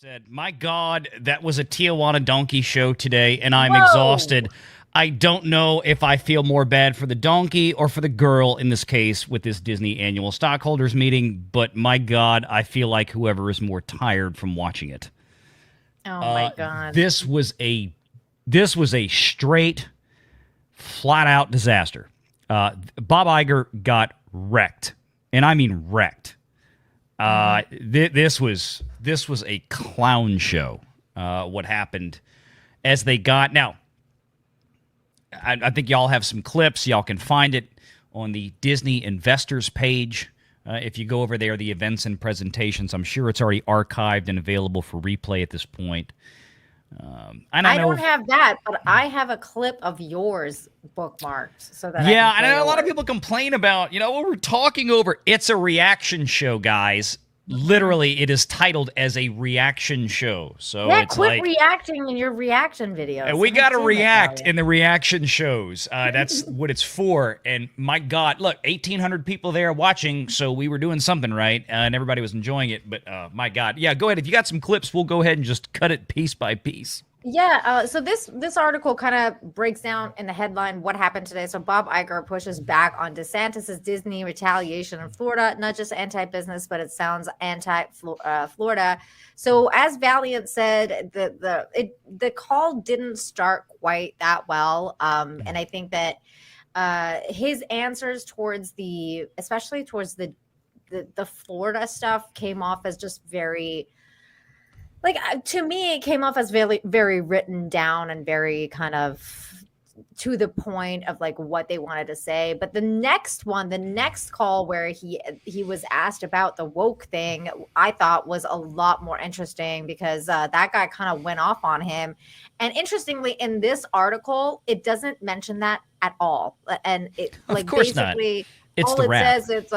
Said, my God, that was a Tijuana donkey show today, and I'm Whoa! exhausted. I don't know if I feel more bad for the donkey or for the girl in this case with this Disney annual stockholders meeting, but my God, I feel like whoever is more tired from watching it. Oh my Uh, God. this was a this was a straight, flat out disaster. Bob Iger got wrecked, and I mean wrecked. This was a clown show. What happened as they got now? I think y'all have some clips. Y'all can find it on the Disney Investors page. If you go over there, the events and presentations, I'm sure it's already archived and available for replay at this point. And I don't have that, but I have a clip of yours bookmarked so that I Yeah, can I play know a lot of yours. people complain about, what we're talking over. It's a reaction show, guys. Literally, it is titled as a reaction show. So Yeah, it's quit like, reacting in your reaction videos. we got to Damn it, react in Valliant. the reaction shows. That's what it's for. And my God, look, 1,800 people there watching, so we were doing something right, and everybody was enjoying it. But my God, yeah, go ahead. If you got some clips, we'll go ahead and just cut it piece by piece. Yeah, so this article kind of breaks down in the headline what happened today. So Bob Iger pushes back on DeSantis's Disney retaliation in Florida, not just anti-business, but it sounds anti-Florida. So as Valiant said, the call didn't start quite that well, and I think that his answers towards especially towards the Florida stuff came off as just very like to me it came off as very very written down and very kind of to the point of like what they wanted to say. But the next call where he was asked about the woke thing, I thought was a lot more interesting because that guy kind of went off on him. And interestingly, in this article it doesn't mention that at all, and it Of like course not. basically It's all the it wrap. says is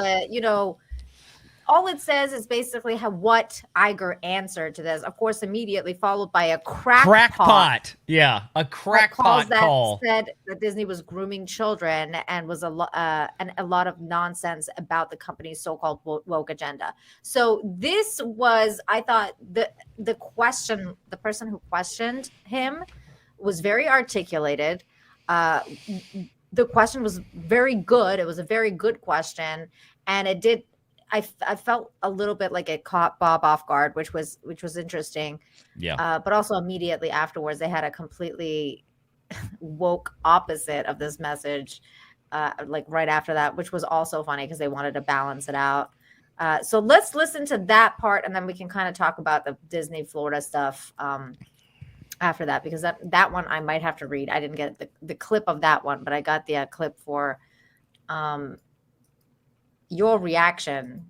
all it says is basically what Iger answered to this. Of course, immediately followed by a crackpot Crackpot. Yeah, a that calls crackpot that call. said that Disney was grooming children and was and a lot of nonsense about the company's so-called woke agenda. So this was, I thought, the person who questioned him was very articulated. The question was very good. It was a very good question, and it did. I felt a little bit like it caught Bob off guard, which was interesting. Yeah. But also immediately afterwards, they had a completely woke opposite of this message, like right after that, which was also funny because they wanted to balance it out. So let's listen to that part, and then we can kind of talk about the Disney Florida stuff after that, because that one I might have to read. I didn't get the clip of that one, but I got the clip for your reaction.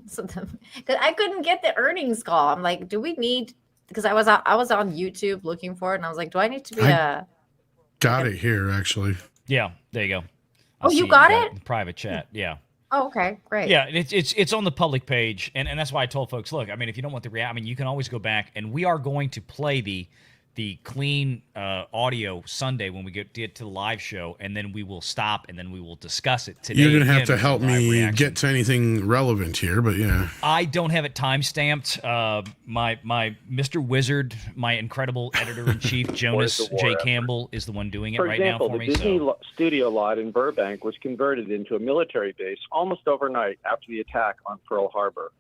So because I couldn't get the earnings call. I'm like, do we need, because I was on YouTube looking for it, and I was like, do I need to be I got it here, actually. Yeah, there you go. Oh, you got it it? in the private chat. Yeah. Oh, okay, great. Yeah, it's on the public page, and that's why I told folks, look, I mean, if you don't want the react, I mean, you can always go back, and we are going to play the clean audio Sunday when we get to the live show, and then we will stop, and then we will discuss it today. You're going to have to again, help with the live me reaction. get to anything relevant here, but yeah. I don't have it time stamped. My Mr. Wizard, my incredible editor in chief Jonas J. Campbell, is the one doing it For right example, now for the me. Disney studio lot in Burbank was converted into a military base almost overnight after the attack on Pearl Harbor.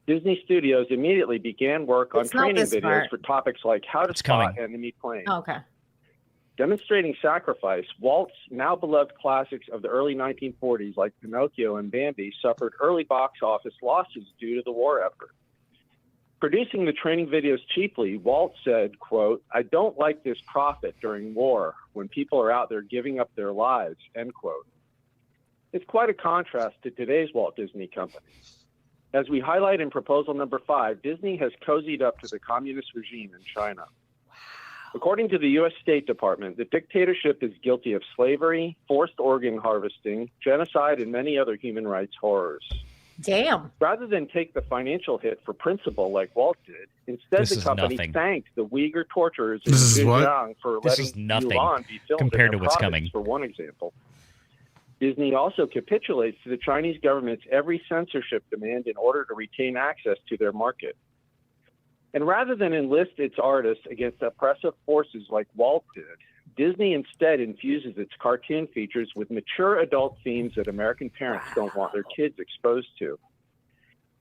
Disney Studios immediately began work on It's not training this videos part. for topics like how to It's spot coming. enemy planes. Oh, okay. Demonstrating sacrifice, Walt's now beloved classics of the early 1940s like Pinocchio and Bambi suffered early box office losses due to the war effort. Producing the training videos cheaply, Walt said, quote, "I don't like this profit during war when people are out there giving up their lives," end quote. It's quite a contrast to today's Walt Disney Company. As we highlight in proposal number 5, Disney has cozied up to the communist regime in China. According to the U.S. State Department, the dictatorship is guilty of slavery, forced organ harvesting, genocide, and many other human rights horrors. Damn. Rather than take the financial hit for principle like Walt did, instead This the is company nothing. thanked the Uyghur torturers in This is what? Xinjiang for This letting is nothing Mulan be filmed compared in to what's their coming. province, for one example. Disney also capitulates to the Chinese government's every censorship demand in order to retain access to their market. And rather than enlist its artists against oppressive forces like Walt did, Disney instead infuses its cartoon features with mature adult themes that American parents don't want their kids exposed to.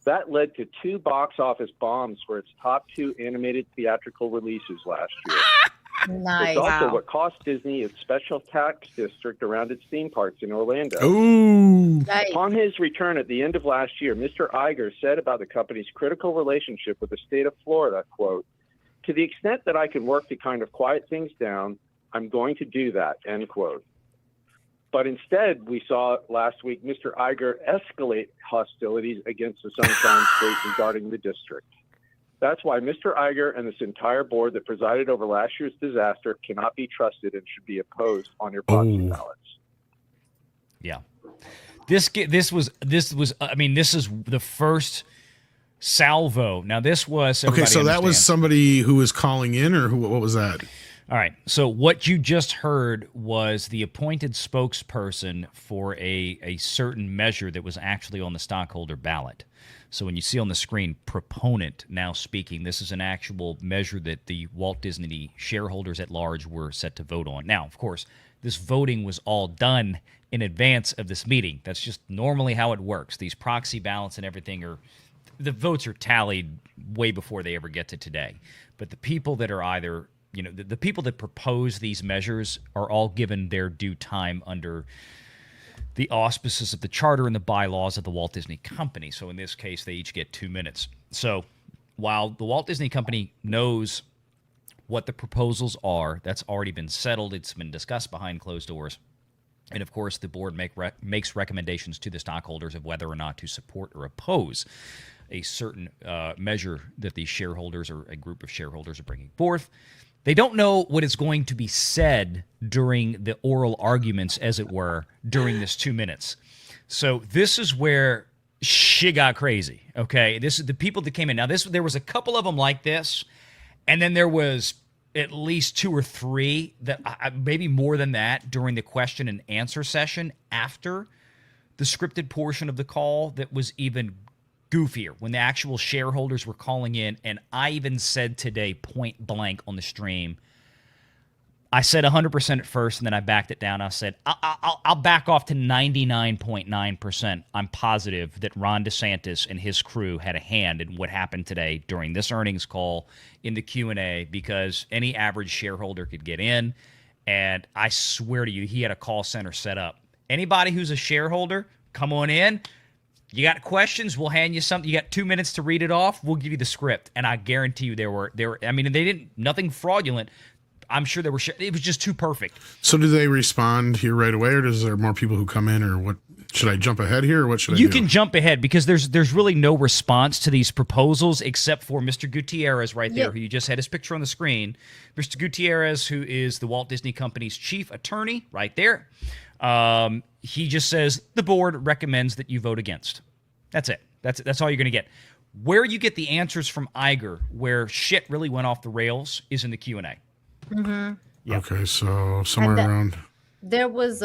That led to 2 box office bombs for its top 2 animated theatrical releases last year. Nice. It's also what cost Disney its special tax district around its theme parks in Orlando. Ooh. Nice. Upon his return at the end of last year, Mr. Iger said about the company's critical relationship with the state of Florida, quote, "To the extent that I can work to kind of quiet things down, I'm going to do that," end quote. But instead, we saw last week Mr. Iger escalate hostilities against the Sunshine State regarding the district. That's why Mr. Iger and this entire board that presided over last year's disaster cannot be trusted and should be opposed on your proxy ballots. Yeah. This was I mean, this is the first salvo. Now this was Okay, so that was somebody who was calling in, or what was that? All right. So what you just heard was the appointed spokesperson for a certain measure that was actually on the stockholder ballot. So when you see on the screen proponent now speaking, this is an actual measure that the Walt Disney shareholders at large were set to vote on. Now, of course, this voting was all done in advance of this meeting. That's just normally how it works. These proxy ballots and everything the votes are tallied way before they ever get to today. But the people that are either the people that propose these measures are all given their due time under the auspices of the charter and the bylaws of the Walt Disney Company. So in this case, they each get 2 minutes. So while the Walt Disney Company knows what the proposals are, that's already been settled. It's been discussed behind closed doors. And of course, the board makes recommendations to the stockholders of whether or not to support or oppose a certain measure that the shareholders or a group of shareholders are bringing forth. They don't know what is going to be said during the oral arguments, as it were, during this 2 minutes. So this is where shit got crazy, okay? This is the people that came in. Now, there was a couple of them like this, and then there was at least 2 or 3, that maybe more than that, during the question and answer session after the scripted portion of the call that was even goofier when the actual shareholders were calling in. And I even said today, point blank on the stream, I said 100% at first, and then I backed it down. I said, I'll back off to 99.9%. I'm positive that Ron DeSantis and his crew had a hand in what happened today during this earnings call in the Q&A, because any average shareholder could get in, and I swear to you, he had a call center set up. Anybody who's a shareholder, come on in. You got questions, we'll hand you something. You got 2 minutes to read it off, we'll give you the script. And I guarantee you there were I mean, they didn't, nothing fraudulent. I'm sure it was just too perfect. So do they respond here right away, or is there more people who come in, or what? Should I jump ahead here, or what should I do? You can jump ahead, because there's really no response to these proposals except for Mr. Gutierrez right there, who you just had his picture on the screen. Mr. Gutierrez, who is the Walt Disney Company's chief attorney right there. He just says the board recommends that you vote against. That's it. That's all you're going to get. Where you get the answers from Iger, where shit really went off the rails, is in the Q&A. Mm-hmm. Yep. Okay, so somewhere around. There was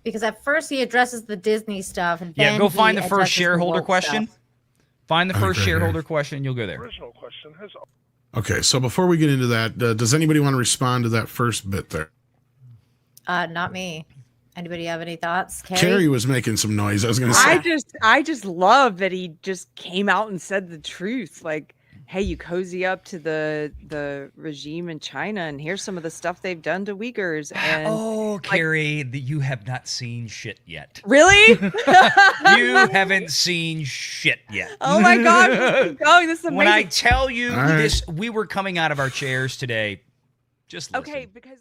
because at first he addresses the Disney stuff, and then go find the first addresses shareholder Walt question. stuff. Find the first Okay, shareholder question, you'll go there. Original question has. Okay, so before we get into that, does anybody want to respond to that first bit there? Not me. Anybody have any thoughts? Carrie was making some noise. I was going to say. I just love that he just came out and said the truth. Like, hey, you cozy up to the regime in China, and here's some of the stuff they've done to Uyghurs. And Carrie, you have not seen shit yet. Really? You haven't seen shit yet. Oh my gosh! Keep going. This is amazing. When I tell you All right. this, we were coming out of our chairs today. Just listen. Okay, because.